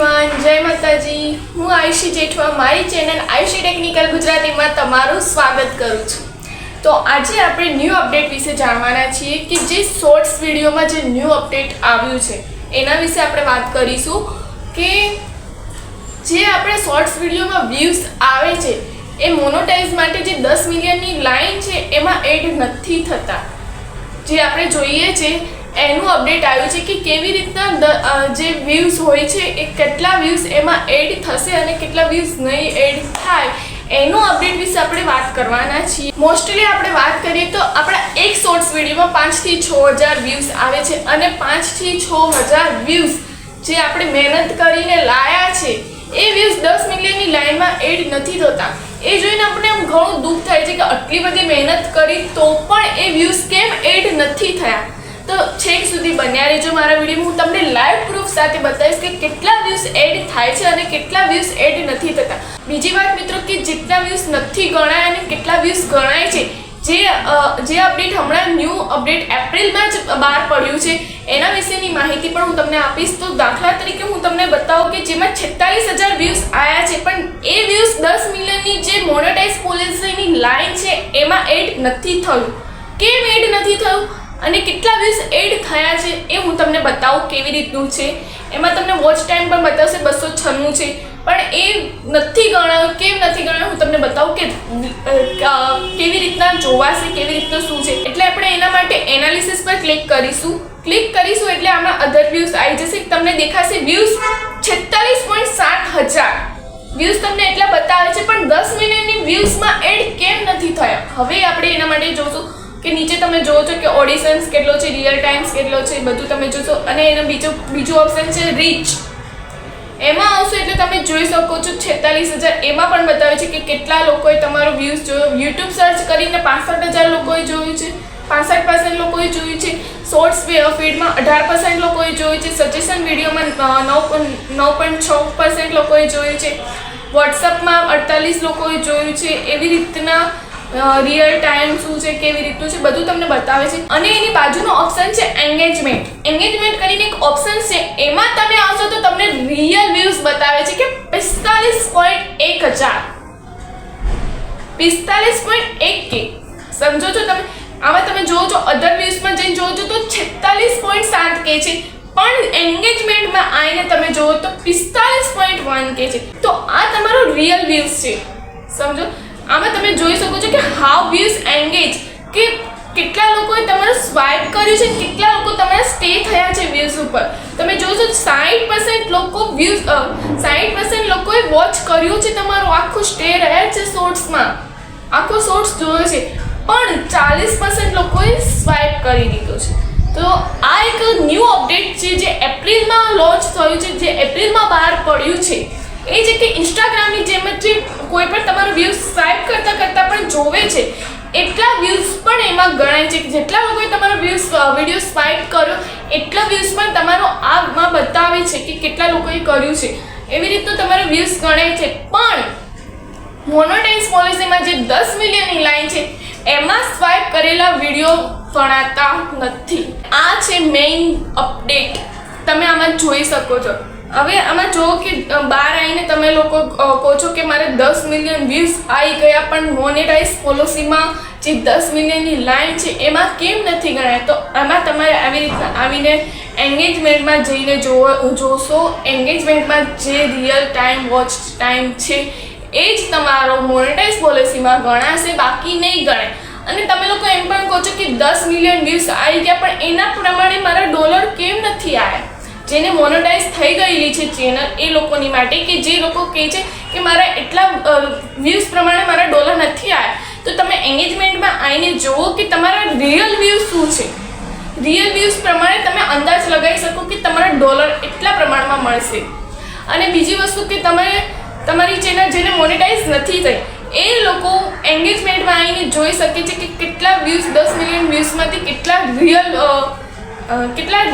Everyone, जय माताजी। हूँ आयुषी जेठवा मारी चैनल आयुषी टेक्निकल गुजराती में तमाરું स्वागत करूँ छूँ। तो आज આપણે ન્યૂ અપડેટ વિશે જાણવાના છીએ કે જે શોર્ટ્સ વિડીયોમાં જે ન્યૂ અપડેટ આવ્યું છે એના વિશે આપણે વાત કરીશું કે જે આપણે શોર્ટ્સ વિડીયોમાં વ્યૂઝ આવે છે એ મોનોટાઇઝ માટે જે 10 મિલિયનની લાઈન છે એમાં એડ નથી થતા। જે આપણે જોઈએ છે એનું અપડેટ આવ્યું છે કે કેવી રીતના જે વ્યૂઝ હોય છે એ કેટલા વ્યૂઝ એમાં એડ થશે અને કેટલા વ્યૂઝ નહીં એડ થાય એનો અપડેટ વિશે આપણે વાત કરવાના છીએ। મોસ્ટલી આપણે વાત કરીએ તો આપણા એક શોર્ટ્સ વિડીયોમાં 5 થી 6000 વ્યૂઝ આવે છે અને 5 થી 6000 વ્યૂઝ જે આપણે મહેનત કરીને લાયા છે એ વ્યૂઝ 10 મિલિયનની લાઈનમાં એડ નથી થતા। એ જોઈને આપણે આમ ઘણું દુઃખ થાય છે કે આટલી બધી મહેનત કરી તો પણ એ વ્યૂઝ કેમ એડ નથી થયા। तो छेक सुधी बन्या रहो मारा वीडियो में हूँ तमने लाइव प्रूफ साथे बताईश कि केटला व्यूज एड थाय छे अने केटला व्यूज एड नथी थता। बीजी बात मित्रों कि जितना व्यूज नथी गणाय अने केटला व्यूज गणाय छे जे अपडेट हमणा न्यू अपडेट एप्रिल में ज बहार पड्युं छे एना विशेनी माहिती पण हूँ तमने आपीश। तो दाखला तरीके हूँ तमने बताऊं कि जेमां 46000 व्यूज आया छे पण ए व्यूज 10 मिलियननी जे मोनेटाइज पॉलिसीनी लाइन छे एमां एड नथी थयुं। केम एड नथी थयुं અને કેટલા વ્યૂઝ એડ થયા છે એ હું તમને બતાવું કેવી રીતનું છે। એમાં તમને વોચ ટાઈમ પણ બતાવશે 296 છે પણ એ નથી ગણાયું। કેમ નથી ગણાયું હું તમને બતાવું કે કેવી રીતના જોવાશે કેવી રીતનું શું છે। એટલે આપણે એના માટે એનાલિસિસ પર ક્લિક કરીશું એટલે આમાં અધર વ્યૂઝ આવી જશે। તમને દેખાશે વ્યૂઝ 46.7 હજાર વ્યૂઝ તમને એટલા બતાવે છે પણ 10 મિલિયનની વ્યૂઝમાં એડ કેમ નથી થયા। હવે આપણે એના માટે જોશું કે નીચે તમે જોવો છો કે ઓડિશન્સ કેટલો છે, રિયલ ટાઈમ્સ કેટલો છે, બધું તમે જોશો। અને એનો બીજો ઓપ્શન છે રીચ, એમાં આવશો એટલે તમે જોઈ શકો છો 46000 એમાં પણ બતાવે છે કે કેટલા લોકોએ તમારો વ્યૂઝ જોયો। યુટ્યુબ સર્ચ કરીને 65000 લોકોએ જોયું છે, 65% લોકોએ જોયું છે। શોર્ટ્સ ફીડમાં 18% લોકોએ જોયું છે, સજેશન વિડીયોમાં 9.6% લોકોએ જોયું છે, વોટ્સઅપમાં 48 લોકોએ જોયું છે। એવી રીતના रियल टाइम शू है केवी रीतनु छे बधुं तमने बतावे छे। अने एनी बाजुनो ऑप्शन छे एंगेजमेंट करीने एक ऑप्शन छे एमां तमे आवशो तो तमने रियल व्यूज बतावे छे के 45.1 हज़ार 45.1K समझो छो तमे। आमां तमे जोवो छो अदर व्यूज में जईने जोवो छो तो 46.7K छे पण एंगेजमेंट में आईने तमे जोवो तो 45.1K छे। तो आ तमारो रियल व्यूज छे समझो। आमां तमे जोई शको छो कि हाउ व्यूज एंगेज के કેટલા લોકોએ તમારું સ્વાઇપ કર્યું છે, કેટલા લોકો તમારા સ્ટે થયા છે વ્યૂઝ ઉપર। તમે જોશો 60% લોકો વ્યૂઝ 60% લોકોએ વોચ કર્યું છે, તમારું આખું સ્ટે રહ્યા છે શોર્ટ્સમાં, આખો શોર્ટ્સ જોયો છે પણ 40% લોકોએ સ્વાઇપ કરી દીધો છે। તો આ એક ન્યૂ અપડેટ છે જે એપ્રિલમાં લોન્ચ થયું છે, જે એપ્રિલમાં બહાર પડ્યું છે। એ જે કે ઇન્સ્ટાગ્રામની જેમ જ કોઈ પણ તમારો વ્યૂઝ સ્વાઇપ કરતા પણ જોવે છે એટલા વ્યૂઝ પણ એમાં ગણાય છે। જેટલા લોકોએ તમારો વિડીયો સ્વાઇપ કર્યો એટલા વ્યૂઝ પણ તમારો આમાં બતાવે છે કે કેટલા લોકોએ કર્યું છે। એવી રીતનું તમારો વ્યૂઝ ગણાય છે પણ મોનેટાઇઝ પોલિસીમાં જે 10 મિલિયનની લાઈન છે એમાં સ્વાઇપ કરેલા વિડીયો ગણાતા નથી। આ છે મેઇન અપડેટ, તમે આમાં જોઈ શકો છો। હવે આમાં જો કે બહાર આવીને તમે લોકો કહો છો કે મારે 10 મિલિયન વ્યૂઝ આવી ગયા પણ મોનેટાઇઝ પોલિસીમાં જે 10 મિલિયનની લાઈન છે એમાં કેમ નથી ગણાય। તો આમાં તમારે આવી રીતના આવીને એંગેજમેન્ટમાં જઈને જોશો। એંગેજમેન્ટમાં જે રિયલ ટાઈમ વોચ ટાઈમ છે એ જ તમારો મોનેટાઇઝ પોલિસીમાં ગણાશે, બાકી નહીં ગણાય। અને તમે લોકો એમ પણ કહો છો કે 10 મિલિયન વ્યૂઝ આવી ગયા પણ એના પ્રમાણે મારા ડોલર કેમ નથી આવ્યા। જેને મોનેટાઇઝ થઈ ગયેલી છે ચેનલ એ લોકોની માટે કે જે લોકો કહે છે કે મારા એટલા વ્યૂઝ પ્રમાણે મારા ડોલર નથી આવ્યા। તો તમે એંગેજમેન્ટમાં આવીને જુઓ કે તમારા રિયલ વ્યૂઝ શું છે। રિયલ વ્યૂઝ પ્રમાણે તમે અંદાજ લગાવી શકો કે તમારા ડોલર એટલા પ્રમાણમાં મળશે। અને બીજી વસ્તુ કે તમારી ચેનલ જેને મોનેટાઇઝ નથી થઈ એ લોકો એંગેજમેન્ટમાં આવીને જોઈ શકે છે કે કેટલા વ્યૂઝ 10 મિલિયન વ્યૂઝમાંથી કેટલા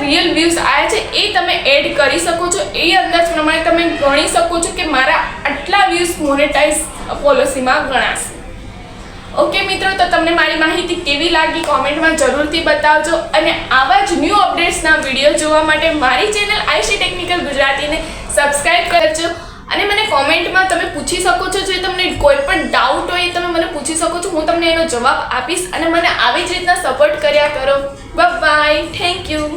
રિયલ વ્યૂઝ આયા છે એ તમે એડ કરી શકો છો। એ અંદાજ પ્રમાણે તમે ગણી શકો છો કે મારા આટલા વ્યૂઝ મોનેટાઇઝ પોલિસીમાં ગણાશે। ओके मित्रों, तो तमने मारी माहिती केवी लागी कॉमेंट में जरूरथी बतावजो અને આવા જ ન્યૂ અપડેટ્સના વિડિયો જોવા માટે મારી ચેનલ આયુષી ટેકનિકલ ગુજરાતીને સબસ્ક્રાઈબ કરજો અને મને કોમેન્ટમાં તમે પૂછી શકો છો, જો તમને કોઈ પણ ડાઉટ હોય તમે મને પૂછી શકો છો, હું તમને એનો જવાબ આપીશ અને મને આવી જ રીતના સપોર્ટ કર્યા કરો. Bye, thank you.